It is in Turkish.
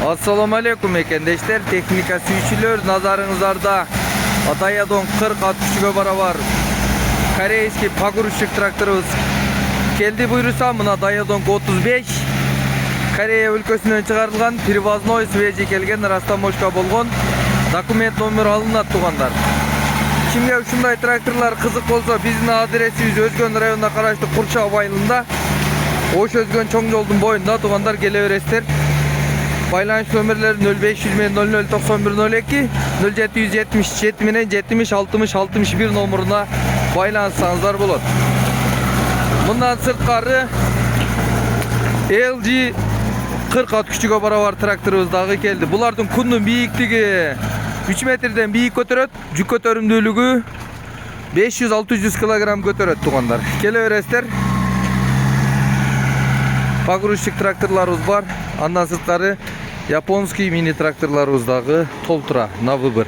Assalamu alaikum ekendeshler, teknika suyucular, nazarınızlarda Atayadon 40 at küçüğe barabar Koreyski paguruşluk traktörümüz geldi buyursa mına Dayadon 35 Koreya ülkesinden çıkarılgan Привозной свежий kelgen Rastamoşka bolgon dokument nomer alınat tuğanlar. Kimge ушундай traktörler kızık bolsa bizning adresimiz Özgön rayonuna karaştı Kurça bayılında. Oş Özgön çoң joldun boyunda tuğanlar geleverесиздер. Байланыш нөмірлері 0500 009102 0777 менен 70 60 61 номерuna байланышсаңыздар болады. Мындан сырткары LG 40 at küçüğe barabar traktörümüz дагы келди. Булардын күндүн бийиктиги 3 метрден бийик көтөрөт, жүк көтөрүмдүүлүгү 500-600 кг көтөрөт тугандар. Келе бересиздер. Погрузчик тракторларыбыз бар. Андан сырткары японский мини тракторларыбыз дагы толтура на выбор.